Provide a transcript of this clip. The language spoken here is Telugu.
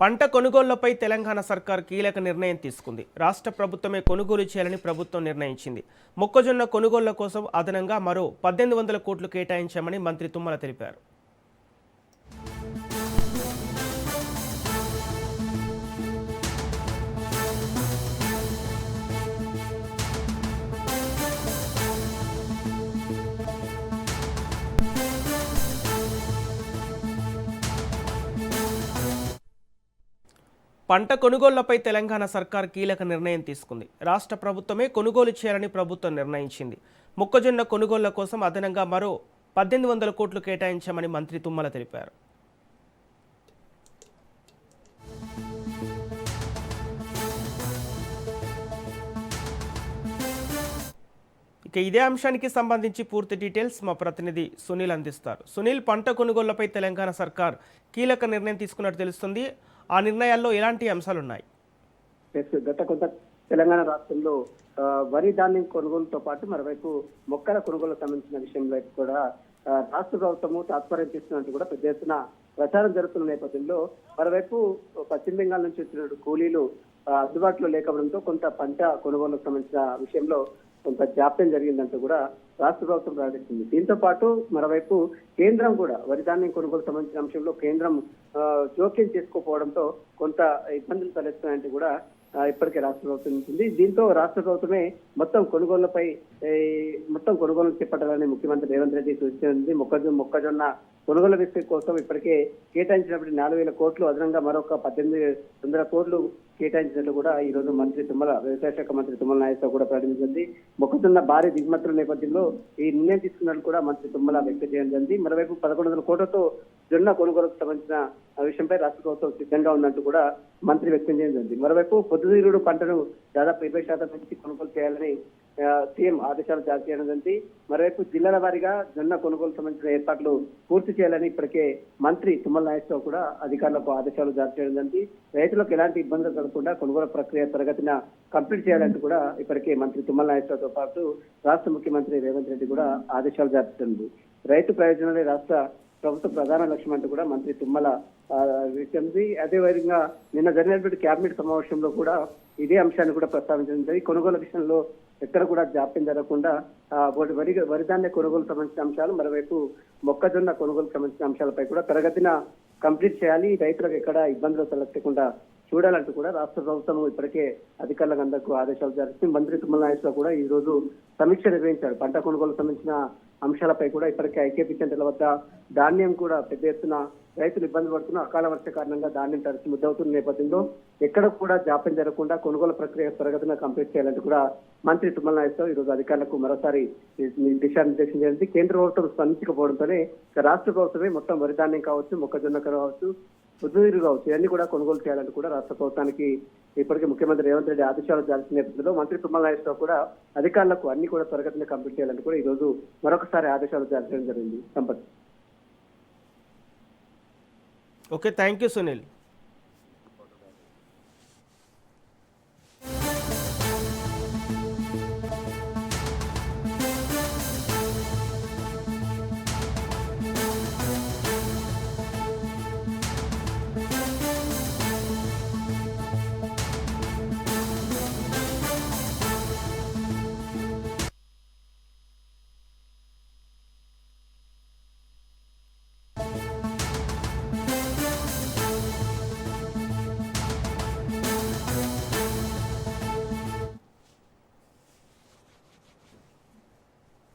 పంట కొనుగోళ్లపై తెలంగాణ సర్కార్ కీలక నిర్ణయం తీసుకుంది. రాష్ట్ర ప్రభుత్వమే కొనుగోలు చేయాలని ప్రభుత్వం నిర్ణయించింది. మొక్కజొన్న కొనుగోళ్ల కోసం అదనంగా మరో 1800 కోట్లు కేటాయించామని మంత్రి తుమ్మల తెలిపారు. పంట కొనుగోళ్లపై తెలంగాణ సర్కార్ కీలక నిర్ణయం తీసుకుంది. రాష్ట్ర ప్రభుత్వమే కొనుగోలు చేయాలని ప్రభుత్వం నిర్ణయించింది. మొక్కజొన్న కొనుగోళ్ల కోసం అదనంగా మరో 1800 కోట్లు కేటాయించామని మంత్రి తుమ్మల తెలిపారు. ఇక ఇదే అంశానికి సంబంధించి పూర్తి డీటెయిల్స్ మా ప్రతినిధి సునీల్ అందిస్తారు. సునీల్, పంట కొనుగోళ్లపై తెలంగాణ సర్కార్ కీలక నిర్ణయం తీసుకున్నట్టు తెలుస్తుంది. ఆ నిర్ణయాల్లో ఎలాంటి అంశాలు ఉన్నాయి? గత కొంత తెలంగాణ రాష్ట్రంలో వరి ధాన్యం కొనుగోలుతో పాటు మరోవైపు మొక్కల కొనుగోలుకు సంబంధించిన విషయంలో కూడా రాష్ట్ర ప్రభుత్వము తాత్పర్యం తీసుకున్నట్టు కూడా పెద్ద ఎత్తున ప్రచారం జరుగుతున్న నేపథ్యంలో మరోవైపు పశ్చిమ బెంగాల్ నుంచి వచ్చిన కూలీలు అందుబాటులో లేకపోవడంతో కొంత పంట కొనుగోలుకు సంబంధించిన విషయంలో కొంత జాప్యం జరిగిందంటూ కూడా రాష్ట్ర ప్రభుత్వం ప్రకటిస్తుంది. దీంతో పాటు మరోవైపు కేంద్రం కూడా వరి ధాన్యం కొనుగోలు సంబంధించిన అంశంలో కేంద్రం జోక్యం చేసుకోకపోవడంతో కొంత ఇబ్బందులు తలెత్తున్నాయంటూ కూడా ఇప్పటికే రాష్ట్ర ప్రభుత్వం ఉంటుంది. దీంతో రాష్ట్ర ప్రభుత్వమే మొత్తం కొనుగోలు చేపట్టాలని ముఖ్యమంత్రి రేవంత్ రెడ్డి సూచించింది. మొక్కజొన్న కొనుగోలు వ్యక్తి కోసం ఇప్పటికే కేటాయించినప్పుడు 4000 కోట్లు అదనంగా మరొక 1800 కోట్లు కేటాయించినట్లు కూడా ఈ రోజు వ్యవసాయ శాఖ మంత్రి తుమ్మల నాయకరావు కూడా ప్రకటించింది. మొక్కజొన్న భారీ దిగుమతుల నేపథ్యంలో ఈ నిర్ణయం తీసుకున్నట్లు కూడా మంత్రి తుమ్మల వ్యక్తం చేయడం జరిగింది. మరోవైపు 1100 కోట్లతో జొన్న కొనుగోలుకు సంబంధించిన విషయంపై రాష్ట్ర ప్రభుత్వం సిద్ధంగా ఉన్నట్టు కూడా మంత్రి వ్యక్తం చేయడం జరిగింది. మరోవైపు పొద్దుతిరుగుడు పంటను దాదాపు 20% నుంచి కొనుగోలు చేయాలని సీఎం ఆదేశాలు జారీ చేయడం జరిగింది. మరోవైపు జిల్లాల వారీగా జొన్న కొనుగోలు సంబంధించిన ఏర్పాట్లు పూర్తి చేయాలని ఇప్పటికే మంత్రి తుమ్మల నాయకరావు కూడా అధికారులకు ఆదేశాలు జారీ చేయడం జరిగింది. రైతులకు ఎలాంటి ఇబ్బందులు కలగకుండా కొనుగోలు ప్రక్రియ త్వరగతిన కంప్లీట్ చేయాలంటూ కూడా ఇప్పటికే మంత్రి తుమ్మల నాయకరావుతో పాటు రాష్ట్ర ముఖ్యమంత్రి రేవంత్ రెడ్డి కూడా ఆదేశాలు జారీ చేసింది. రైతు ప్రయోజనాలే రాష్ట్ర ప్రభుత్వ ప్రధాన లక్ష్యం అంటూ కూడా మంత్రి తుమ్మల వ్యక్తింది. అదే విధంగా నిన్న జరిగినటువంటి కేబినెట్ సమావేశంలో కూడా ఇదే అంశాన్ని కూడా ప్రస్తావించింది. కొనుగోలు విషయంలో ఎక్కడ కూడా జాప్యం జరగకుండా వరి ధాన్య కొనుగోలు సంబంధించిన అంశాలు, మరోవైపు మొక్కజొన్న కొనుగోలు సంబంధించిన అంశాలపై కూడా త్వరగతిన కంప్లీట్ చేయాలి, రైతులకు ఎక్కడ ఇబ్బందులు తలెత్తకుండా చూడాలంటూ కూడా రాష్ట్ర ప్రభుత్వం ఇప్పటికే అధికారులకు అందరికీ ఆదేశాలు జారీ మంత్రి తుమ్మల నాయకరావు కూడా ఈ రోజు సమీక్ష నిర్వహించారు. పంట కొనుగోలు సంబంధించిన అంశాలపై కూడా ఇప్పటికే ఐకేపీ సెంటర్ల వద్ద ధాన్యం కూడా పెద్ద ఎత్తున రైతులు ఇబ్బంది పడుతున్న అకాల వర్ష కారణంగా ధాన్యం తడిచి ముద్దవుతున్న నేపథ్యంలో ఎక్కడ కూడా జాప్యం జరగకుండా కొనుగోలు ప్రక్రియ త్వరగతిన కంప్లీట్ చేయాలంటూ కూడా మంత్రి తుమ్మల నాయకరావు ఈ రోజు అధికారులకు మరోసారి దిశానిర్దేశం చేసింది. కేంద్ర ప్రభుత్వం స్పందించకపోవడంతోనే రాష్ట్ర ప్రభుత్వమే మొత్తం వరి ధాన్యం కావచ్చు, మొక్కజొన్న కావచ్చు, పొద్దుతిరుగు కావచ్చు, ఇవన్నీ కూడా కొనుగోలు చేయాలంటూ కూడా రాష్ట్ర ప్రభుత్వానికి ఇప్పటికే ముఖ్యమంత్రి రేవంత్ రెడ్డి ఆదేశాలు జారీ నేపథ్యంలో మంత్రి తుమ్మల నాయకరావు కూడా అధికారులకు అన్ని కూడా త్వరగతిన కంప్లీట్ చేయాలంటూ కూడా ఈ రోజు మరొకసారి ఆదేశాలు జారీ చేయడం జరిగింది. Sampath. Okay, thank you Sunil.